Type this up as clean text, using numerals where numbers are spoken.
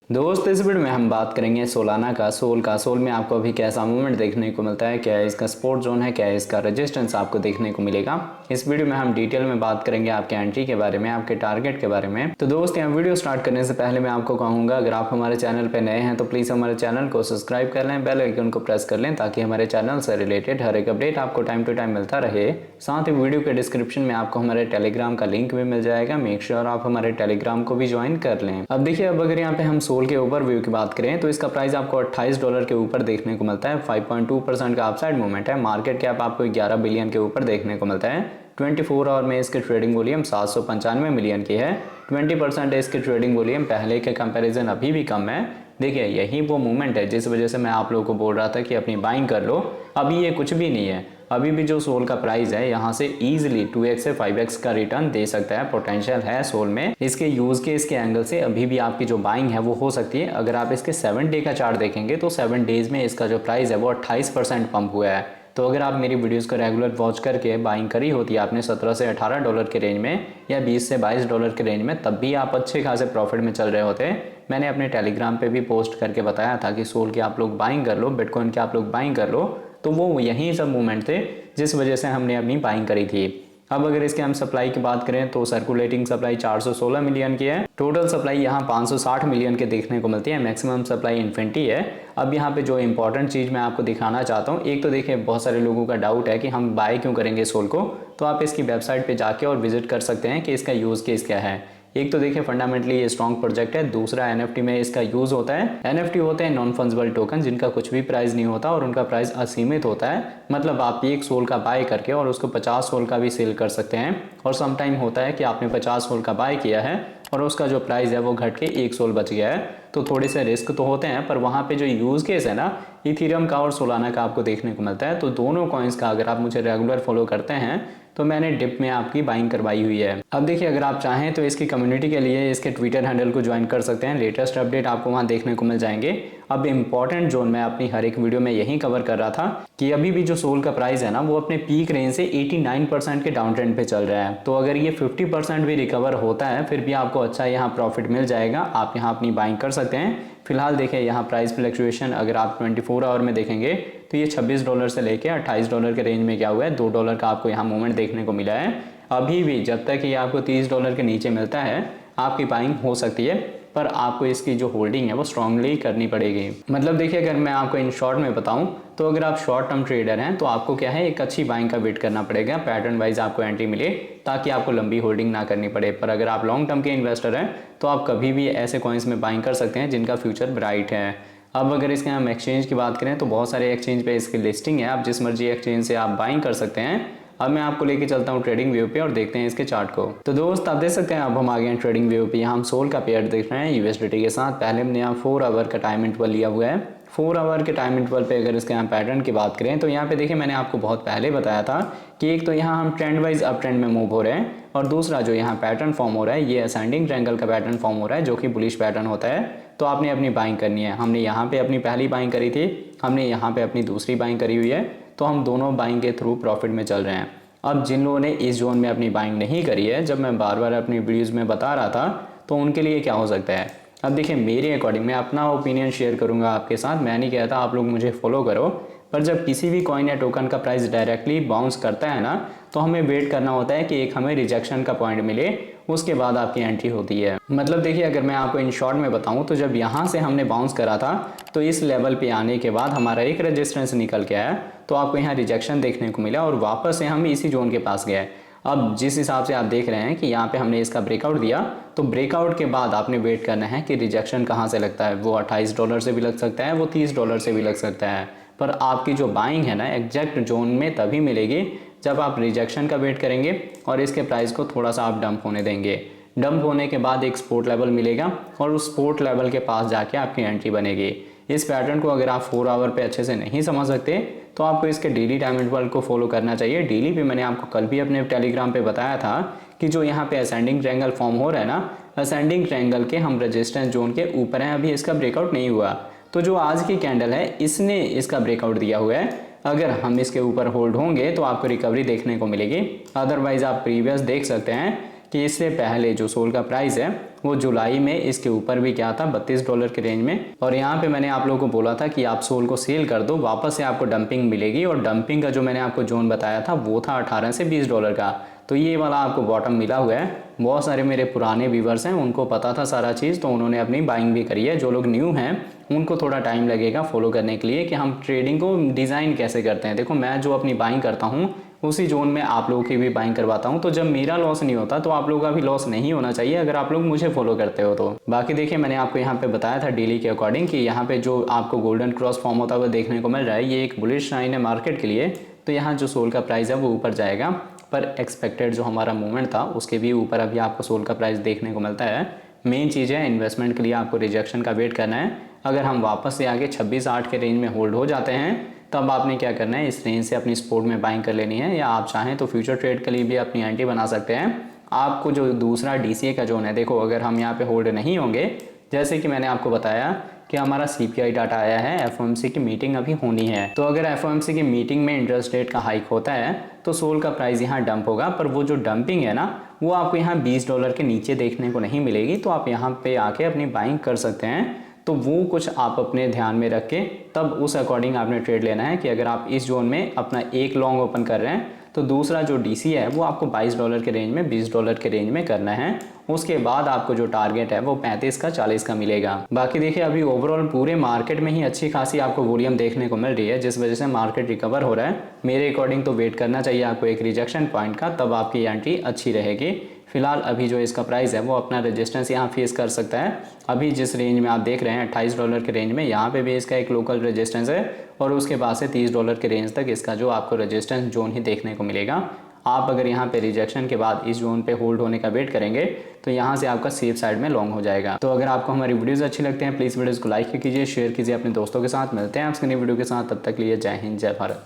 दोस्त इस वीडियो में हम बात करेंगे सोलाना का सोल में आपको अभी कैसा मूवमेंट देखने को मिलता है, क्या है इसका सपोर्ट जोन है, क्या है इसका रेजिस्टेंस आपको देखने को मिलेगा। इस वीडियो में हम डिटेल में बात करेंगे आपके एंट्री के बारे में, आपके टारगेट के बारे में। तो दोस्त यहाँ वीडियो स्टार्ट करने से पहले मैं आपको कहूंगा, अगर आप हमारे चैनल पर नए हैं तो प्लीज हमारे चैनल को सब्सक्राइब कर लें, बेल आइकन को प्रेस कर लें ताकि हमारे चैनल से रिलेटेड हर एक अपडेट आपको टाइम टू टाइम मिलता रहे। साथ ही वीडियो के डिस्क्रिप्शन में आपको हमारे टेलीग्राम का लिंक भी मिल जाएगा, मेक श्योर आप हमारे टेलीग्राम को भी ज्वाइन कर लें। अब देखिए, अब अगर यहाँ पे हम सोल के ओवरव्यू की बात करें तो इसका प्राइस आपको $28 के ऊपर देखने को मिलता है। 5.2% का अपसाइड मूवमेंट है। मार्केट कैप आपको 11 बिलियन के ऊपर देखने को मिलता है। 24 आवर में इसकी ट्रेडिंग वॉल्यूम 795 मिलियन की है। 20% इसकी ट्रेडिंग वॉल्यूम पहले के कंपैरिजन अभी भी कम है। देखिए, यही वो मूवमेंट है जिस वजह से मैं आप लोगों को बोल रहा था कि अपनी बाइंग कर लो। अभी ये कुछ भी नहीं है। अभी भी जो सोल का प्राइस है यहाँ से इजीली 2x से 5x का रिटर्न दे सकता है। पोटेंशियल है सोल में। इसके यूज के इसके एंगल से अभी भी आपकी जो बाइंग है वो हो सकती है। अगर आप इसके 7 डे का चार्ट देखेंगे तो 7 डेज में इसका जो प्राइस है वो 28% पंप हुआ है। तो अगर आप मेरी वीडियोस को रेगुलर वॉच करके बाइंग करी होती है आपने $17 से $18 के रेंज में या $20 से $22 के रेंज में, तब भी आप अच्छे खासे प्रॉफिट में चल रहे होते। मैंने अपने टेलीग्राम पे भी पोस्ट करके बताया था कि सोल की आप लोग बाइंग कर लो, बिटकॉइन की आप लोग बाइंग कर लो। तो वो यही सब मूवमेंट थे जिस वजह से हमने अपनी बाइंग करी थी। अब अगर इसके हम सप्लाई की बात करें तो सर्कुलेटिंग सप्लाई 416 मिलियन की है। टोटल सप्लाई यहाँ 560 मिलियन के देखने को मिलती है। मैक्सिमम सप्लाई इन्फिनिटी है। अब यहाँ पे जो इंपॉर्टेंट चीज़ मैं आपको दिखाना चाहता हूँ, एक तो देखिए बहुत सारे लोगों का डाउट है कि हम बाय क्यों करेंगे सोल को, तो आप इसकी वेबसाइट पे जाके और विजिट कर सकते हैं कि इसका यूज़ केस क्या है। एक तो देखिए फंडामेंटली ये स्ट्रॉन्ग प्रोजेक्ट है। दूसरा एनएफटी में इसका यूज होता है। एनएफटी होते हैं नॉन फंजिबल टोकन जिनका कुछ भी प्राइस नहीं होता और उनका प्राइस असीमित होता है। मतलब आप एक सोल का बाय करके और उसको 50 सोल का भी सेल कर सकते हैं। और समटाइम होता है कि आपने 50 सोल का बाय किया है और उसका जो प्राइस है वो घट के 1 सोल बच गया है। तो थोड़े से रिस्क तो होते हैं, पर वहाँ पे जो यूज केस है ना, इथेरियम का और सोलाना का आपको देखने को मिलता है। तो दोनों कॉइन्स का अगर आप मुझे रेगुलर फॉलो करते हैं तो मैंने डिप में आपकी बाइंग करवाई हुई है। अब देखिए, अगर आप चाहें तो इसकी कम्युनिटी के लिए इसके ट्विटर हैंडल को ज्वाइन कर सकते हैं। लेटेस्ट अपडेट आपको वहां देखने को मिल जाएंगे। अब इंपॉर्टेंट जोन मैं अपनी हर एक वीडियो में यही कवर कर रहा था कि अभी भी जो सोल का प्राइस है ना वो अपने पीक रेंज से 89% के डाउन ट्रेंड पे चल रहा है। तो अगर ये 50% भी रिकवर होता है फिर भी आपको अच्छा यहाँ प्रॉफिट मिल जाएगा। आप यहाँ अपनी बाइंग कर सकते हैं। फिलहाल देखिए, यहाँ प्राइस फ्लक्चुएशन अगर आप 24 आवर में देखेंगे तो ये $26 से लेके $28 के रेंज में क्या हुआ है, $2 का आपको यहाँ मूवमेंट देखने को मिला है। अभी भी जब तक ये आपको $30 के नीचे मिलता है आपकी बाइंग हो सकती है, पर आपको इसकी जो होल्डिंग है वो स्ट्रांगली करनी पड़ेगी। मतलब देखिए, अगर मैं आपको इन शॉर्ट में बताऊं तो अगर आप शॉर्ट टर्म ट्रेडर हैं तो आपको क्या है, एक अच्छी बाइंग का वेट करना पड़ेगा, पैटर्न वाइज आपको एंट्री मिले ताकि आपको लंबी होल्डिंग ना करनी पड़े। पर अगर आप लॉन्ग टर्म के इन्वेस्टर हैं तो आप कभी भी ऐसे कॉइन्स में बाइंग कर सकते हैं जिनका फ्यूचर ब्राइट है। अब अगर इसके हम एक्सचेंज की बात करें तो बहुत सारे एक्सचेंज पे इसकी लिस्टिंग है। आप जिस मर्जी एक्सचेंज से आप बाइंग कर सकते हैं। अब मैं आपको लेके चलता हूँ ट्रेडिंग व्यू पे और देखते हैं इसके चार्ट को। तो दोस्त आप देख सकते हैं, अब हम आ गए हैं ट्रेडिंग व्यू पे। यहाँ हम सोल का पेयर देख रहे हैं यूएसडीटी के साथ। पहले हमने यहाँ 4 आवर का टाइम इंटरवल लिया हुआ है। 4 आवर के टाइम इंटरवल पे अगर इसके यहाँ पैटर्न की बात करें तो यहाँ पे देखिए, मैंने आपको बहुत पहले बताया था कि एक तो यहाँ हम ट्रेंड वाइज अप ट्रेंड में मूव हो रहे हैं और दूसरा जो यहाँ पैटर्न फॉर्म हो रहा है ये असेंडिंग ट्रायंगल का पैटर्न फॉर्म हो रहा है जो कि बुलिश पैटर्न होता है। तो आपने अपनी बाइंग करनी है। हमने यहाँ पे अपनी पहली बाइंग करी थी, हमने यहाँ पे अपनी दूसरी बाइंग करी हुई है। तो हम दोनों बाइंग के थ्रू प्रॉफिट में चल रहे हैं। अब जिन लोगों ने इस जोन में अपनी बाइंग नहीं करी है, जब मैं बार बार अपनी वीडियोज़ में बता रहा था, तो उनके लिए क्या हो सकता है। अब देखिए, मेरे अकॉर्डिंग मैं अपना ओपिनियन शेयर करूंगा आपके साथ। मैं नहीं कहता आप लोग मुझे फॉलो करो, पर जब किसी भी कॉइन या टोकन का प्राइस डायरेक्टली बाउंस करता है ना, तो हमें वेट करना होता है कि एक हमें रिजेक्शन का पॉइंट मिले, उसके बाद आपकी एंट्री होती है। मतलब देखिए, अगर मैं आपको इन शॉर्ट में बताऊं तो जब यहाँ से हमने बाउंस करा था तो इस लेवल पे आने के बाद हमारा एक रेजिस्टेंस निकल के आया, तो आपको यहाँ रिजेक्शन देखने को मिला और वापस से हम इसी जोन के पास गए। अब जिस हिसाब से आप देख रहे हैं कि यहाँ पे हमने इसका ब्रेकआउट दिया, तो ब्रेकआउट के बाद आपने वेट करना है कि रिजेक्शन कहाँ से लगता है। वो $28 से भी लग सकता है, वो $30 से भी लग सकता है। पर आपकी जो बाइंग है ना एग्जैक्ट जोन में तभी मिलेगी जब आप रिजेक्शन का वेट करेंगे और इसके प्राइस को थोड़ा सा आप डंप होने देंगे। डंप होने के बाद एक सपोर्ट लेवल मिलेगा और उस सपोर्ट लेवल के पास जाके आपकी एंट्री बनेगी। इस पैटर्न को अगर आप 4 आवर पे अच्छे से नहीं समझ सकते तो आपको इसके डेली टाइम इंटरवल को फॉलो करना चाहिए। डेली पे मैंने आपको कल भी अपने टेलीग्राम पे बताया था कि जो यहाँ पे असेंडिंग ट्रायंगल फॉर्म हो रहा है ना, असेंडिंग ट्रायंगल के हम रेजिस्टेंस जोन के ऊपर हैं, अभी इसका ब्रेकआउट नहीं हुआ। तो जो आज की कैंडल है इसने इसका ब्रेकआउट दिया हुआ है। अगर हम इसके ऊपर होल्ड होंगे तो आपको रिकवरी देखने को मिलेगी। अदरवाइज आप प्रीवियस देख सकते हैं कि इससे पहले जो सोल का प्राइस है वो जुलाई में इसके ऊपर भी क्या था, $32 के रेंज में। और यहाँ पे मैंने आप लोगों को बोला था कि आप सोल को सेल कर दो, वापस से आपको डंपिंग मिलेगी। और डंपिंग का जो मैंने आपको जोन बताया था वो था $18 से $20 का। तो ये वाला आपको बॉटम मिला हुआ है। बहुत सारे मेरे पुराने व्यूवर्स हैं, उनको पता था सारा चीज़, तो उन्होंने अपनी बाइंग भी करी है। जो लोग न्यू हैं उनको थोड़ा टाइम लगेगा फॉलो करने के लिए कि हम ट्रेडिंग को डिज़ाइन कैसे करते हैं। देखो, मैं जो अपनी बाइंग करता हूँ उसी जोन में आप लोगों की भी बाइंग करवाता हूँ, तो जब मेरा लॉस नहीं होता तो आप लोगों का भी लॉस नहीं होना चाहिए अगर आप लोग मुझे फॉलो करते हो तो। बाकी देखिए, मैंने आपको यहाँ पे बताया था डेली के अकॉर्डिंग कि यहाँ पे जो आपको गोल्डन क्रॉस फॉर्म होता हुआ देखने को मिल रहा है, ये एक बुलिश साइन है मार्केट के लिए। तो यहाँ जो सोल का प्राइस है वो ऊपर जाएगा, पर एक्सपेक्टेड जो हमारा मूवमेंट था उसके भी ऊपर अभी आपको सोल का प्राइस देखने को मिलता है। मेन चीज़ है इन्वेस्टमेंट के लिए आपको रिजेक्शन का वेट करना है। अगर हम वापस से आगे 26.8 के रेंज में होल्ड हो जाते हैं तब आपने क्या करना है, इस रेंज से अपनी सपोर्ट में बाइंग कर लेनी है, या आप चाहें तो फ्यूचर ट्रेड के लिए भी अपनी एंट्री बना सकते हैं। आपको जो दूसरा DCA का जोन है, देखो अगर हम यहाँ पे होल्ड नहीं होंगे, जैसे कि मैंने आपको बताया कि हमारा CPI डाटा आया है, FOMC की मीटिंग अभी होनी है, तो अगर FOMC की मीटिंग में इंटरेस्ट रेट का हाइक होता है तो सोल का प्राइस यहाँ डंप होगा। पर वो जो डंपिंग है ना, वो आपको यहाँ $20 के नीचे देखने को नहीं मिलेगी, तो आप यहाँ पे आके अपनी बाइंग कर सकते हैं। तो वो कुछ आप अपने ध्यान में रख के तब उस अकॉर्डिंग आपने ट्रेड लेना है कि अगर आप इस जोन में अपना एक लॉन्ग ओपन कर रहे हैं तो दूसरा जो DC है वो आपको $22 के रेंज में, $20 के रेंज में करना है। उसके बाद आपको जो टारगेट है वो 35 का 40 का मिलेगा। बाकी देखिए, अभी ओवरऑल पूरे मार्केट में ही अच्छी खासी आपको वॉल्यूम देखने को मिल रही है, जिस वजह से मार्केट रिकवर हो रहा है। मेरे अकॉर्डिंग तो वेट करना चाहिए आपको एक रिजेक्शन पॉइंट का, तब आपकी एंट्री अच्छी रहेगी। फिलहाल अभी जो इसका प्राइस है वो अपना रेजिस्टेंस यहाँ फेस कर सकता है। अभी जिस रेंज में आप देख रहे हैं $28 के रेंज में, यहाँ पे भी इसका एक लोकल रेजिस्टेंस है, और उसके बाद से $30 के रेंज तक इसका जो आपको रेजिस्टेंस जोन ही देखने को मिलेगा। आप अगर यहाँ पे रिजेक्शन के बाद इस जोन पे होल्ड होने का वेट करेंगे तो यहाँ से आपका सेफ साइड में लॉन्ग हो जाएगा। तो अगर आपको हमारी वीडियोस अच्छी लगते हैं प्लीज़ वीडियोस को लाइक कीजिए, शेयर कीजिए अपने दोस्तों के साथ। मिलते हैं आपसे नई वीडियो के साथ, तब तक लिए जय हिंद जय भारत।